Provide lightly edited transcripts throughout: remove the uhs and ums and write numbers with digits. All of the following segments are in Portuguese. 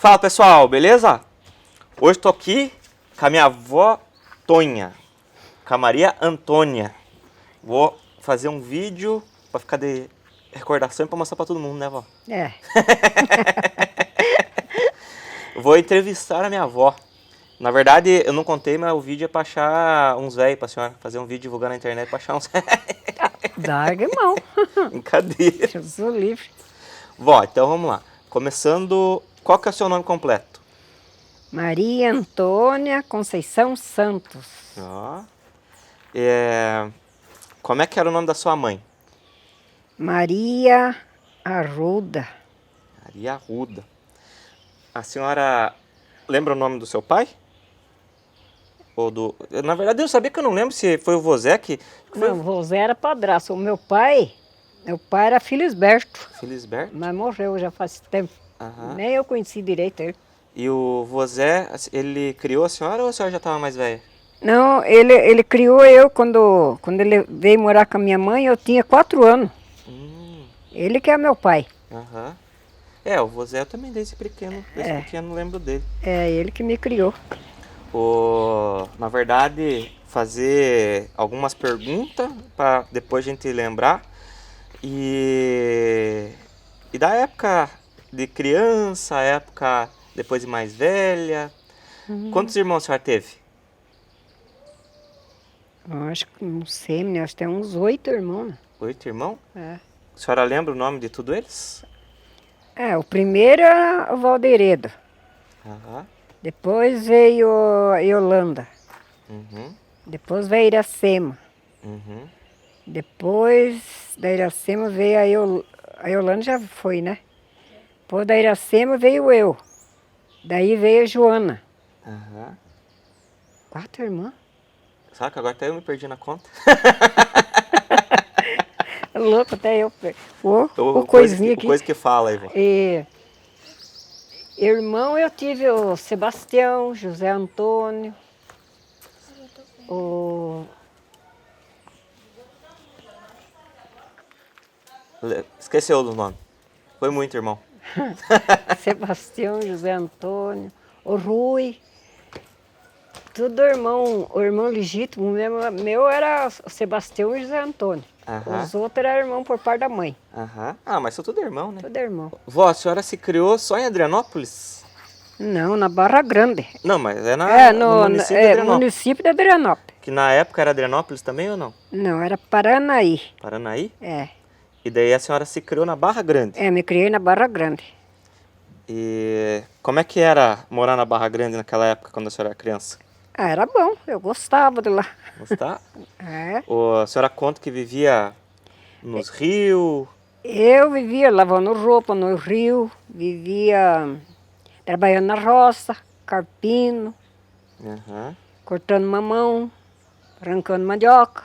Fala pessoal, beleza? Hoje tô aqui com a minha avó Tonha, com a Maria Antônia. Vou fazer um vídeo pra ficar de recordação e pra mostrar pra todo mundo, né, vó? É. Vou entrevistar a minha avó. Na verdade, eu não contei, mas o vídeo é pra achar uns velhos pra senhora. Fazer um vídeo divulgar na internet pra achar uns Larga a mão. Brincadeira. Jesus livre. Vó, então vamos lá. Começando, qual que é o seu nome completo? Maria Antônia Conceição Santos. Ó. Como é que era o nome da sua mãe? Maria Arruda. Maria Arruda. A senhora lembra o nome do seu pai? Ou do... Na verdade, eu sabia que eu não lembro se foi o Vozé que... Não, o José era padrasto. O meu pai era Felisberto, Felisberto? mas morreu já faz tempo. Aham. Nem eu conheci direito ele. E o Vozé, ele criou a senhora ou a senhora já estava mais velha? Não, ele criou eu quando ele veio morar com a minha mãe, eu tinha 4 anos. Ele que é meu pai. Aham. O Vozé eu também desde pequeno lembro dele. É ele que me criou. Na verdade, fazer algumas perguntas para depois a gente lembrar. E da época de criança, época depois de mais velha. Quantos irmãos a senhora teve? Eu acho que, não sei, menina, acho que tem uns 8 irmãos. Né? 8 irmãos? É. A senhora lembra o nome de todos eles? O primeiro era o Valderedo. Aham. Depois veio a Yolanda. Uhum. Depois veio a Iracema. Uhum. Depois da Iracema veio a Yolanda já foi, né? Depois da Iracema veio eu. Daí veio a Joana. Aham. 4 irmãs. Sabe que agora até eu me perdi na conta. Louco, até eu. O Coisa coisinha aqui. coisa que fala aí, vó. Irmão, eu tive o Sebastião, José Antônio, Esqueceu do nome. Foi muito, irmão. Sebastião, José Antônio, o Rui. Tudo irmão, o irmão legítimo meu era o Sebastião e José Antônio. Aham. Os outros eram irmão por parte da mãe. Aham. Ah, mas são tudo irmão, né? Tudo irmão. Vó, a senhora se criou só em Adrianópolis? Não, na Barra Grande. Não, mas é no município de Adrianópolis. Município de Adrianópolis. Que na época era Adrianópolis também ou não? Não, era Paranaí. Paranaí? É. E daí a senhora se criou na Barra Grande. Me criei na Barra Grande. E como é que era morar na Barra Grande naquela época, quando a senhora era criança? Era bom, eu gostava de lá. Gostar? É. A senhora conta que vivia nos rios? Eu vivia lavando roupa no rio, vivia trabalhando na roça, carpindo, Aham. cortando mamão, arrancando mandioca.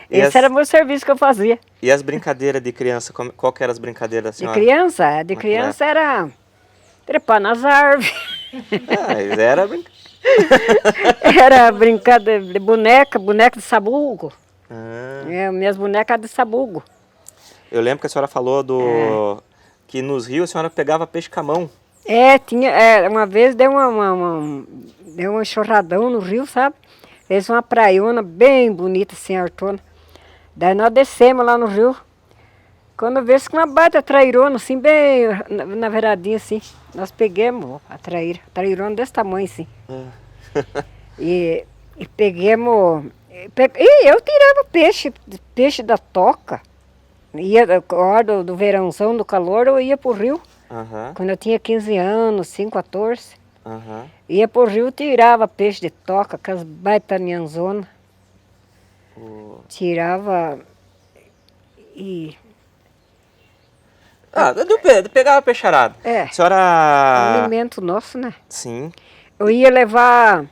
E Esse era o meu serviço que eu fazia. E as brincadeiras de criança, qual que eram as brincadeiras da De senhora? criança era trepar nas árvores. Mas era Era brincadeira de boneca de sabugo. Ah. Minhas bonecas de sabugo. Eu lembro que a senhora falou que nos rios a senhora pegava peixe com a mão. Uma vez deu um enxurradão no rio, sabe? Fez uma praiona bem bonita, assim, artona. Daí nós descemos lá no rio. Quando vê com uma baita trairona, assim, bem na beiradinha, assim. Nós pegamos a trairona desse tamanho, assim. E pegamos... eu tirava peixe da toca. Ia, na hora do verãozão, do calor, eu ia pro rio. Aham. Quando eu tinha 15 anos, 14, Aham. ia pro rio, tirava peixe de toca, com as baitas nhanzonas. Tirava e... Pegava peixarada. É. A senhora... alimento nosso, né? Sim. Eu ia levar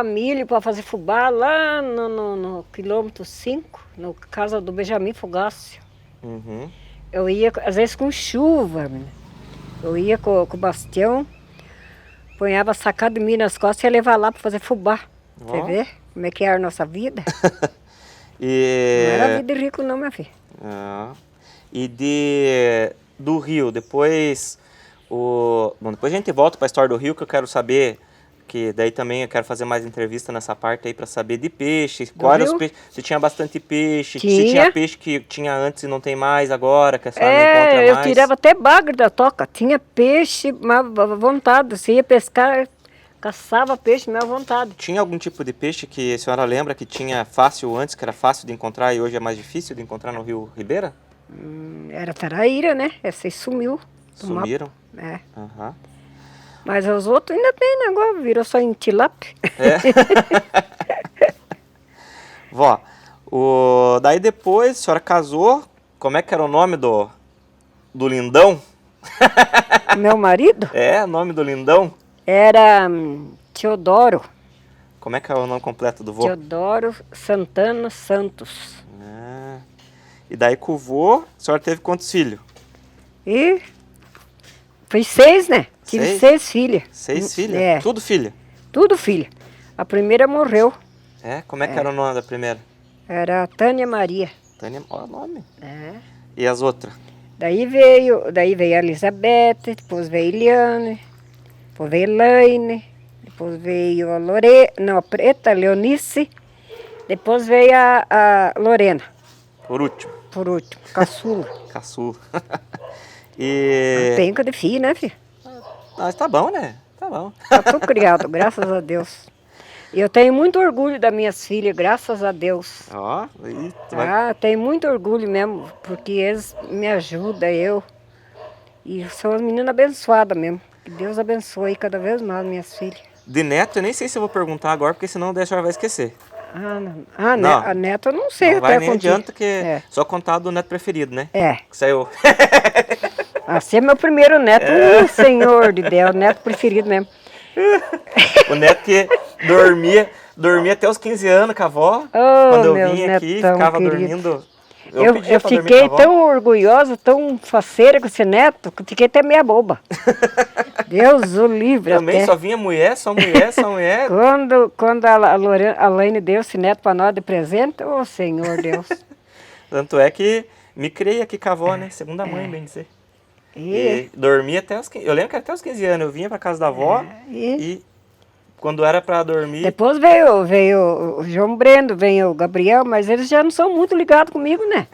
milho para fazer fubá lá no quilômetro 5, na casa do Benjamin Fogácio. Uhum. Eu ia, às vezes, com chuva, menina. Eu ia com o Bastião, ponhava sacado de milho nas costas e ia levar lá para fazer fubá. Você vê como é que era a nossa vida? Não era vida de rico não, minha filha. E do rio, depois bom, depois a gente volta para a história do rio, que eu quero saber, que daí também eu quero fazer mais entrevista nessa parte aí para saber de peixe, qual era os rio? peixes, se tinha bastante peixe, se Tinha. tinha peixe que tinha antes e não tem mais agora, que a senhora não encontra Eu mais. tirava até bagre da toca. Tinha peixe, mas à vontade. Você ia pescar, caçava peixe, mas à vontade. Tinha algum tipo de peixe que a senhora lembra que tinha fácil antes, que era fácil de encontrar e hoje é mais difícil de encontrar no Rio Ribeira? Era taraíra, né? Essa aí sumiu. do mapa. Sumiram? É. Aham. Mas os outros ainda tem, né? Agora virou só em tilápia. Vó, daí depois a senhora casou, como é que era o nome do lindão? Meu marido É, o nome do lindão? era Teodoro. Como é que é o nome completo do vô? Teodoro Santana Santos. Ah, e daí com o vô, a senhora teve quantos filhos? E foi 6, né? Tive 6 filhas. 6 filhas? É. Tudo filha? Tudo filha. A primeira morreu. É? Como é que era o nome da primeira? Era Tânia Maria. Tânia, olha o nome. É. E as outras? Daí veio a Elizabeth, depois veio Eliane, depois veio Elaine, depois veio a Preta, Leonice, depois veio a Lorena, Por último, por último, caçula. caçula. E... Penca de filho, né, filho? Mas tá bom, né? Tá bom. Tá tudo criado, graças a Deus. E eu tenho muito orgulho das minhas filhas, graças a Deus. Ó, aí tu vai... Tenho muito orgulho mesmo, porque eles me ajudam, eu. E são as meninas abençoadas mesmo. Que Deus abençoe cada vez mais minhas filhas. De neto, eu nem sei se eu vou perguntar agora, porque senão a senhora vai esquecer. Não. A neta eu não sei. Não vai até nem quanto- adianta que É. só contar do neto preferido, né? É. Que saiu. Você é meu primeiro neto. Senhor de Deus, neto preferido mesmo. O neto que dormia até os 15 anos com a avó. Oh, Quando eu meu vinha aqui, netão ficava querido. dormindo. Eu pedia pra dormir fiquei com a avó. tão orgulhosa, tão faceira com esse neto, que eu fiquei até meia boba. Deus o livre Também até. só vinha mulher, só mulher, só mulher. Quando a Laine deu esse neto para nós de presente, ô Senhor Deus. Tanto é que me criei aqui com a avó, né? Segunda mãe, bem dizer. E dormia até os 15. Eu lembro que até os 15 anos eu vinha pra casa da avó e quando era pra dormir. Depois veio o João Brendo, veio o Gabriel, mas eles já não são muito ligados comigo, né?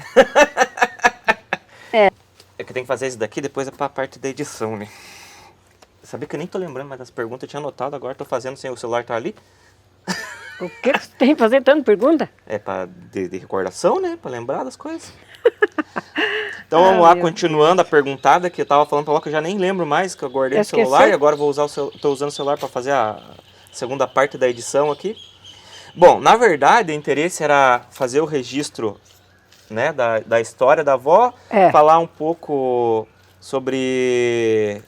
É que tem que fazer isso daqui, depois é pra parte da edição, né? Sabia que eu nem tô lembrando mais das perguntas, eu tinha anotado, agora tô fazendo sem o celular tá ali. O que você tem que fazer tanta pergunta? É de recordação, né? Pra lembrar das coisas. Então vamos lá, continuando a perguntada que eu tava falando pra lá, que eu já nem lembro mais, que eu guardei no celular e agora vou usar tô usando o celular pra fazer a segunda parte da edição aqui. Bom, na verdade o interesse era fazer o registro, né, da história da avó, falar um pouco sobre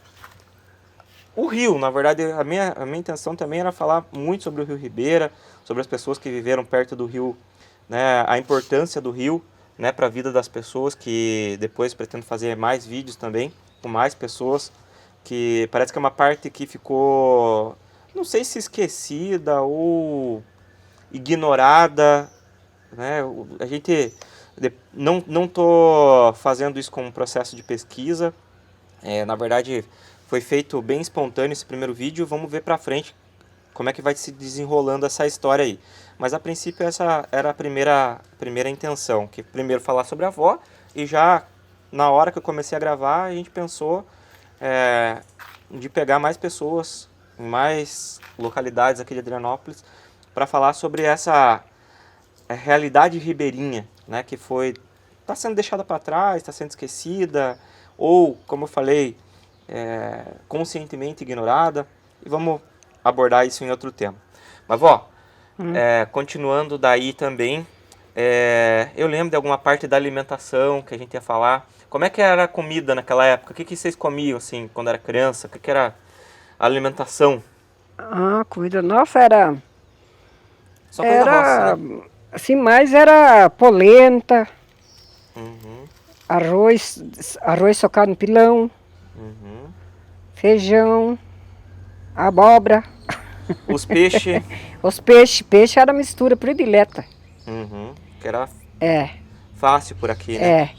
o rio. Na verdade, a minha intenção também era falar muito sobre o Rio Ribeira, sobre as pessoas que viveram perto do rio, né, a importância do rio, né, para a vida das pessoas, que depois pretendo fazer mais vídeos também, com mais pessoas, que parece que é uma parte que ficou, não sei se esquecida ou ignorada, né, a gente não estou fazendo isso como um processo de pesquisa, na verdade foi feito bem espontâneo esse primeiro vídeo, vamos ver pra frente como é que vai se desenrolando essa história aí. Mas a princípio essa era a primeira intenção, que primeiro falar sobre a avó, e já na hora que eu comecei a gravar a gente pensou de pegar mais pessoas, em mais localidades aqui de Adrianópolis, para falar sobre essa realidade ribeirinha, né, que está sendo deixada para trás, está sendo esquecida, ou, como eu falei, conscientemente ignorada, e vamos abordar isso em outro tema. Mas, vó, continuando daí também, eu lembro de alguma parte da alimentação que a gente ia falar. Como é que era a comida naquela época? O que vocês comiam, assim, quando era criança? O que era a alimentação? A comida nossa era... Só coisa roça, né? Assim, mais era polenta, arroz socado no pilão, feijão, abóbora. Os peixes? Os peixe era a mistura predileta. Que era fácil por aqui, né? É.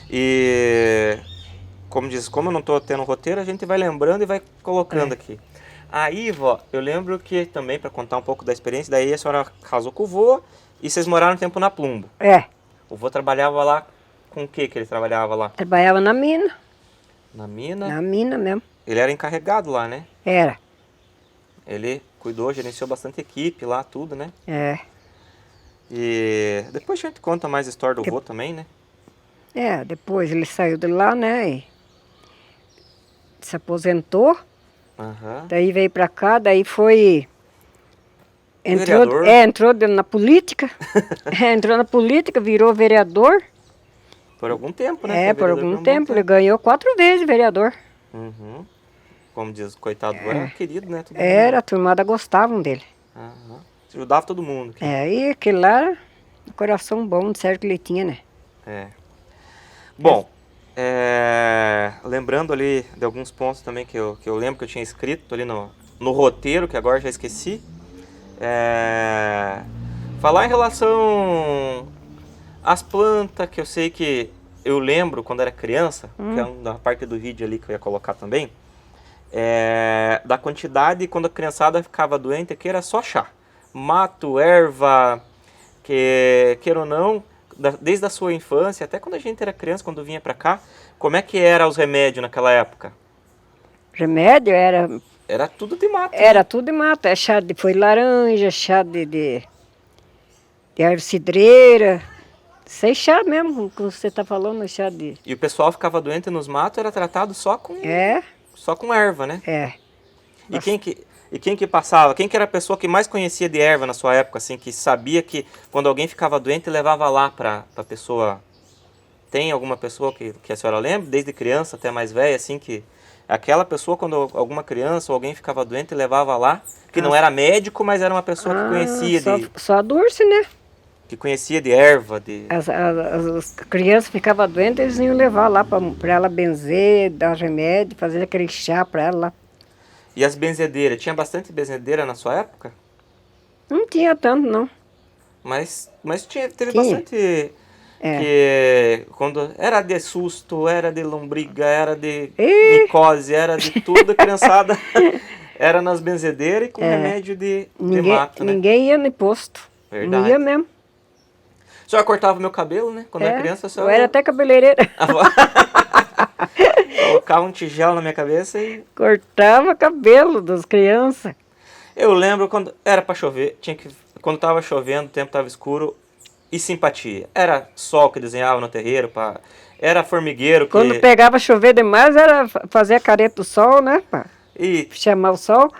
E como diz, como eu não tô tendo roteiro, a gente vai lembrando e vai colocando aqui. Aí, vó, eu lembro que também, para contar um pouco da experiência, daí a senhora casou com o vô e vocês moraram um tempo na Plumbo. É, O vô trabalhava lá com o que ele trabalhava lá? trabalhava na mina. Na mina? Na mina mesmo. Ele era encarregado lá, né? Era. Ele cuidou, gerenciou bastante equipe lá, tudo, né? É. E depois a gente conta mais a história do vô também, né? É, depois ele saiu de lá, né? E se aposentou. Aham. Daí veio pra cá, daí foi. Vereador. Entrou na política. Entrou na política, virou vereador. Por algum tempo, né? É, Foi por vereador algum um tempo. bom Ele ganhou 4 vezes vereador. Uhum. Como diz, coitado, vô era querido, né? Todo Era, a turmada gostavam dele. mundo. Aham. Ajudava todo mundo. É, e aquele lá, era um coração bom, de certo que ele tinha, né? É. Bom, lembrando ali de alguns pontos também que eu lembro que eu tinha escrito ali no roteiro, que agora já esqueci. Falar em relação às plantas, que eu sei que eu lembro quando era criança, que é uma parte do vídeo ali que eu ia colocar também, da quantidade quando a criançada ficava doente, que era só chá. Mato, erva, que queira ou não, desde a sua infância, até quando a gente era criança, quando vinha pra cá, como é que eram os remédios naquela época? Remédio Era tudo de mato. era tudo de mato. É chá de foi laranja, chá de erva cidreira. Sei chá mesmo, que você tá falando, chá de... E o pessoal ficava doente nos matos, era tratado só com erva, né? É. E quem que passava? Quem que era a pessoa que mais conhecia de erva na sua época, assim, que sabia que quando alguém ficava doente, levava lá pra pessoa? Tem alguma pessoa que a senhora lembra, desde criança até mais velha, assim, que aquela pessoa, quando alguma criança ou alguém ficava doente, levava lá, que não era médico, mas era uma pessoa que conhecia só a Dulce, né? que conhecia de erva, de... As crianças ficavam doentes, eles iam levar lá pra ela benzer, dar remédio, fazer aquele chá pra ela lá. E as benzedeiras? Tinha bastante benzedeira na sua época? Não tinha tanto, não. Mas teve Tinha. bastante... Que quando era de susto, era de lombriga, era de micose, era de tudo, a criançada era nas benzedeiras e com remédio de mato, né? Ninguém ia no posto. Verdade. Não ia mesmo. A senhora cortava meu cabelo, né? Quando eu era criança, a Eu senhora... era até cabeleireira. Colocava um tigela na minha cabeça e... Cortava cabelo das crianças. Eu lembro quando era pra chover, quando tava chovendo, o tempo tava escuro, e simpatia. Era sol que desenhava no terreiro, era formigueiro que... Quando pegava chover demais, era fazer a careta do sol, né? E Chamar o sol.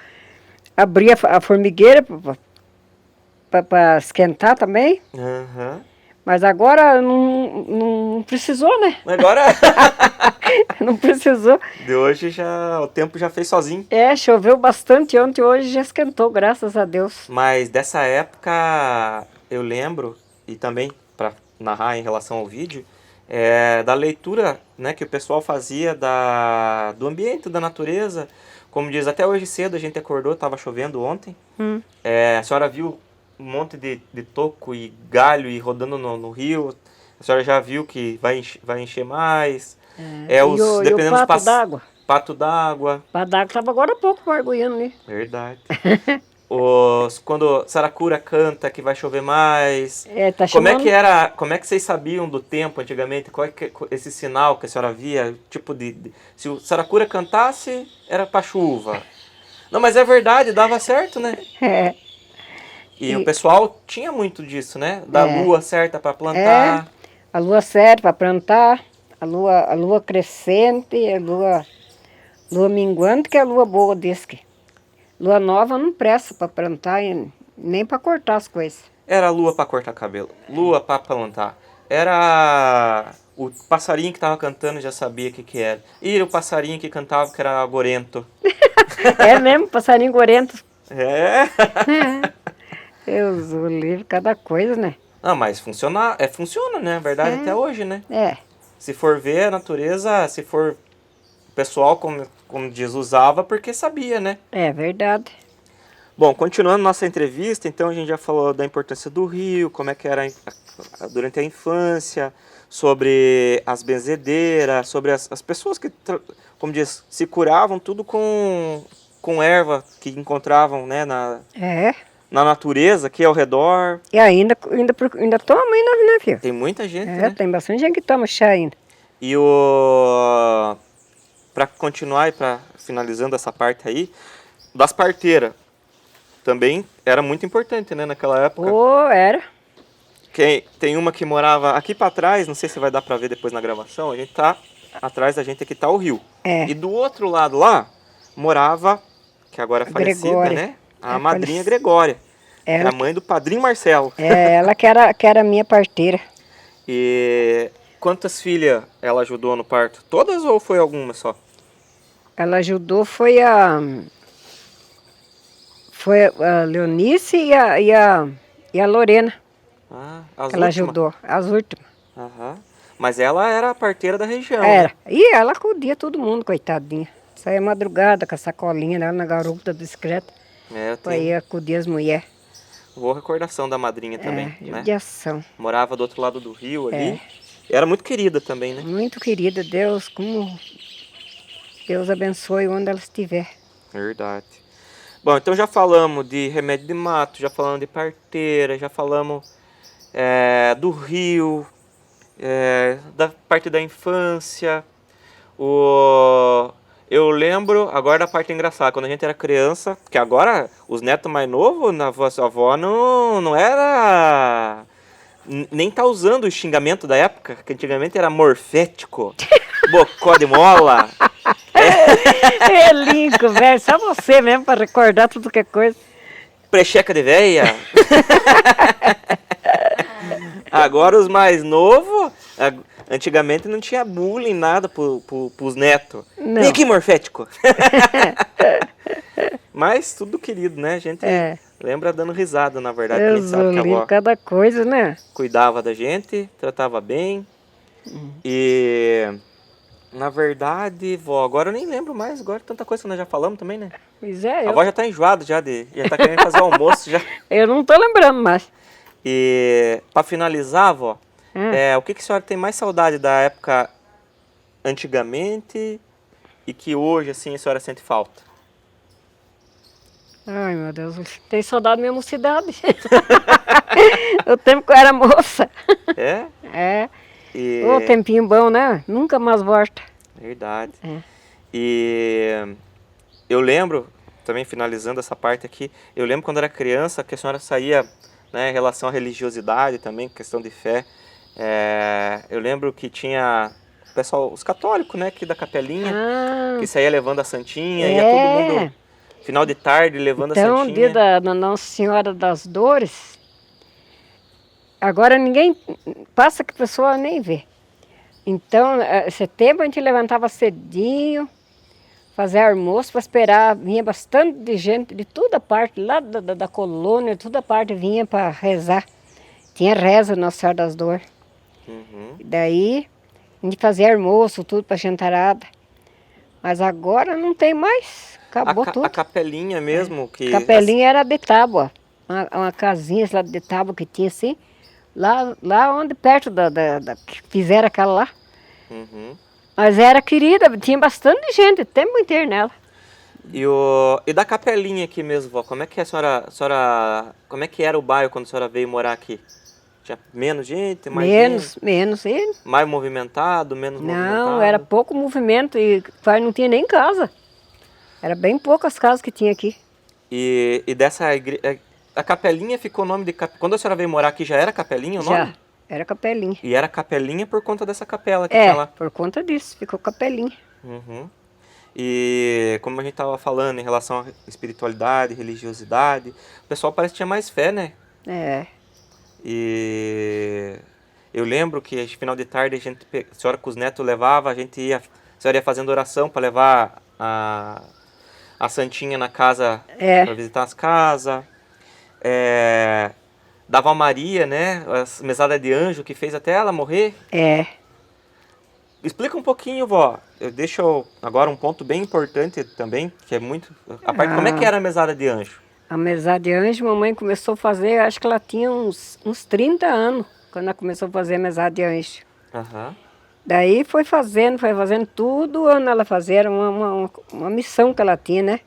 Abria a formigueira para esquentar também. Aham. Mas agora não precisou, né? Agora, Não precisou. de hoje o tempo já fez sozinho. Choveu bastante ontem, hoje já esquentou, graças a Deus. Mas dessa época eu lembro, e também para narrar em relação ao vídeo, da leitura, né, que o pessoal fazia do ambiente, da natureza. Como diz, até hoje cedo a gente acordou, estava chovendo ontem. A senhora viu um monte de toco e galho e rodando no rio. A senhora já viu que vai encher mais. E o pato d'água? Pato d'água. O pato d'água estava agora há pouco mergulhando ali. Verdade. Quando Saracura canta que vai chover mais. Tá Como é que vocês sabiam do tempo antigamente? Qual é esse sinal que a senhora via? Tipo se o Saracura cantasse, era pra chuva. Não, mas é verdade, dava certo, né? E o pessoal tinha muito disso, né? Da lua certa para plantar. A lua certa para plantar, a lua crescente, a lua minguante, que é a lua boa, diz que. Lua nova não presta para plantar e nem para cortar as coisas. Era lua para cortar cabelo, lua para plantar. Era o passarinho que estava cantando, já sabia o que era. E o passarinho que cantava que era gorento. É mesmo, passarinho gorento. Deus o livre, cada coisa, né? Não, mas funciona, né? Verdade, até hoje, né? Se for ver a natureza, se for o pessoal, como diz, usava porque sabia, né? É verdade. Bom, continuando nossa entrevista, então a gente já falou da importância do rio, como é que era durante a infância, sobre as benzedeiras, sobre as pessoas que, como diz, se curavam tudo com erva que encontravam, né, É. na natureza, aqui ao redor. E ainda toma ainda, né, filho? Tem muita gente, É, né? tem bastante gente que toma chá ainda. E para continuar e para finalizando essa parte aí, das parteiras, também era muito importante, né, naquela época. Ô, era. Tem uma que morava aqui para trás, não sei se vai dar para ver depois na gravação, a gente tá atrás da gente aqui tá o rio. É. E do outro lado lá morava, que agora é falecida, Gregória. né? A É, madrinha falece- Gregória, que é Ela, a mãe do padrinho Marcelo. é, ela que era minha parteira. E quantas filhas ela ajudou no parto? Todas ou foi alguma só? Ela ajudou, foi a Leonice e a Lorena. Ah, as Ela últimas? ajudou, as últimas. Aham. Mas ela era a parteira da região, Era. né? E ela acudia todo mundo, coitadinha. Saía madrugada com a sacolinha lá na garupa da bicicleta. É, eu Pra ir tenho acudir as mulheres. boa recordação da madrinha também, É, né? judiação. Morava do outro lado do rio ali. É. E era muito querida também, né? Muito querida, Deus, como Deus abençoe onde ela estiver. Verdade. Bom, então já falamos de remédio de mato, já falamos de parteira, já falamos do rio, da parte da infância. Eu lembro agora da parte engraçada, quando a gente era criança, porque agora os netos mais novos, na sua avó não era. Nem tá usando o xingamento da época, que antigamente era morfético, bocó de mola, É lindo, velho. Só você mesmo para recordar tudo que é coisa. precheca de véia. Agora os mais novos, antigamente não tinha bullying, nada pros netos. Não. Vem aqui, morfético. Mas tudo querido, né? A gente É. lembra dando risada, na verdade. porque a gente Deus sabe que a lindo, avó cada coisa, né? cuidava da gente, tratava bem. E, na verdade, vó, agora eu nem lembro mais. Agora tanta coisa que nós já falamos também, né? Pois é, A avó já tá enjoada, já tá querendo fazer o almoço já. eu não tô lembrando mais. E para finalizar, vó, Ah. o que a senhora tem mais saudade da época antigamente e que hoje, assim, a senhora sente falta? Ai, meu Deus, tenho saudade da minha mocidade. O tempo que eu era moça. É? É. E... Ô, tempinho bom, né? Nunca mais volta. Verdade. É. E eu lembro, também finalizando essa parte aqui, eu lembro quando era criança que a senhora saía, né, em relação à religiosidade também, questão de fé. Eu lembro que tinha o pessoal, os católicos, né, aqui da capelinha, Ah, que saía levando a santinha, ia todo mundo, final de tarde, levando a então, santinha. dia da Nossa Senhora das Dores, agora ninguém passa que a pessoa nem vê. Então, setembro a gente levantava cedinho, fazia almoço para esperar, vinha bastante de gente de toda parte, lá da colônia, de toda parte vinha para rezar. Tinha reza Nossa Senhora das Dores. Uhum. Daí a gente fazia almoço, tudo para jantarada. Mas agora não tem mais, acabou tudo. A capelinha mesmo, que... Capelinha era de tábua, uma casinha lá de tábua que tinha assim, lá onde perto que fizeram aquela lá. Uhum. Mas era querida, tinha bastante gente, o tempo inteiro nela. E da capelinha aqui mesmo, vó, como é que a senhora, como é que era o bairro quando a senhora veio morar aqui? Tinha menos gente, mais gente? Menos. Mais movimentado, menos movimentado? Não, era pouco movimento e quase não tinha nem casa. Era bem poucas casas que tinha aqui. E dessa igreja, a capelinha ficou o nome de... Quando a senhora veio morar aqui já era capelinha o nome? Já, era capelinha. E era capelinha por conta dessa capela que tinha lá? Por conta disso, ficou capelinha. Uhum. E como a gente estava falando em relação à espiritualidade, religiosidade, o pessoal parece que tinha mais fé, né? É. E eu lembro que no final de tarde a senhora com os netos levava, a senhora ia fazendo oração para levar a santinha na casa, para visitar as casas. Dava a Maria, né? As mesadas de anjo que fez até ela morrer. É. Explica um pouquinho, vó. Eu deixo agora um ponto bem importante também, que é muito... Como é que era a mesada de anjo? A mesada de anjo, mamãe começou a fazer, acho que ela tinha uns 30 anos, quando ela começou a fazer a mesada de anjo. Aham. Daí foi fazendo tudo, ano ela fazia, era uma missão que ela tinha, né?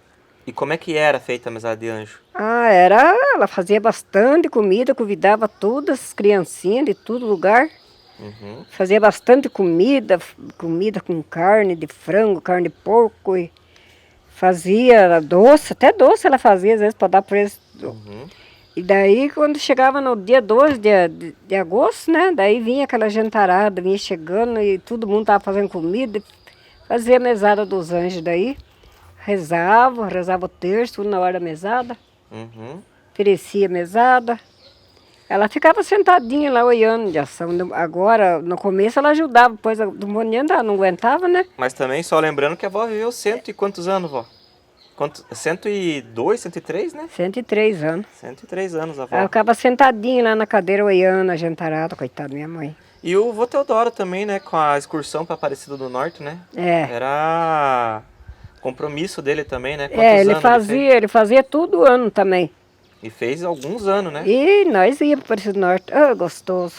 E como é que era feita a mesada de anjo? Ah, ela fazia bastante comida, convidava todas as criancinhas de todo lugar. Uhum. Fazia bastante comida, comida com carne de frango, carne de porco. E fazia doce, até doce ela fazia às vezes para dar para eles. Uhum. E daí quando chegava no dia 12 de agosto, né? Daí vinha aquela gentarada, vinha chegando e todo mundo tava fazendo comida. Fazia a mesada dos anjos daí. Rezava o terço, tudo na hora da mesada. Uhum. Oferecia a mesada. Ela ficava sentadinha lá olhando de ação. Agora, no começo ela ajudava, depois do monte ela não aguentava, né? Mas também só lembrando que a avó viveu cento e quantos anos, vó? 102, 103, né? 103 anos. 103 anos, a Ela avó. ficava sentadinha lá na cadeira olhando a gentarada, coitada da minha mãe. E o vô Teodoro também, né? Com a excursão para Aparecida do Norte, né? É. Era compromisso dele também, né? Quantos É, anos ele fazia todo ano também. E fez alguns anos, né? E nós íamos para esse norte. Ah, gostoso.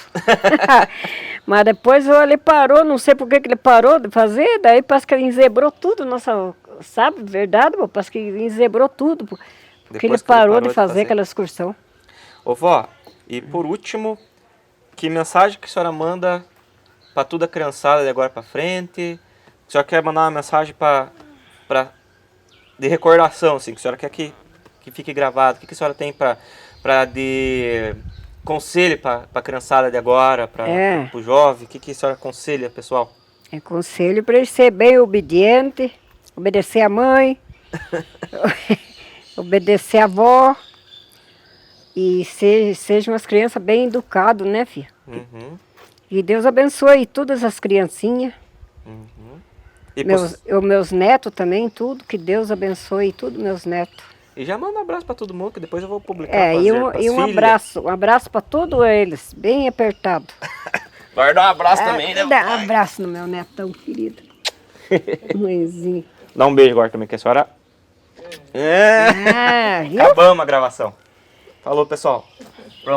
Mas depois ele parou, não sei por que ele parou de fazer, daí parece que ele enzebrou tudo, nossa, sabe, verdade, pô? Parece que enzebrou tudo, porque Depois ele que ele parou de fazer aquela excursão. Ô vó, e por último, que mensagem que a senhora manda para toda a criançada de agora para frente? A senhora quer mandar uma mensagem de recordação, assim, que a senhora quer que fique gravado? O que a senhora tem para de conselho para a criançada de agora, para o jovem? O que a senhora aconselha, pessoal? É conselho para ele ser bem obediente, obedecer a mãe, obedecer a avó e sejam as crianças bem educadas, né, filha? Uhum. E Deus abençoe todas as criancinhas. Uhum. E Meus netos também, tudo, que Deus abençoe tudo, meus netos. E já manda um abraço para todo mundo, que depois eu vou publicar. Um abraço para todos eles, bem apertado. Guarda um abraço também, né? Dá um abraço no meu netão querido. Mãezinha. Dá um beijo agora também, que a senhora... Viu? Acabamos a gravação. Falou, pessoal.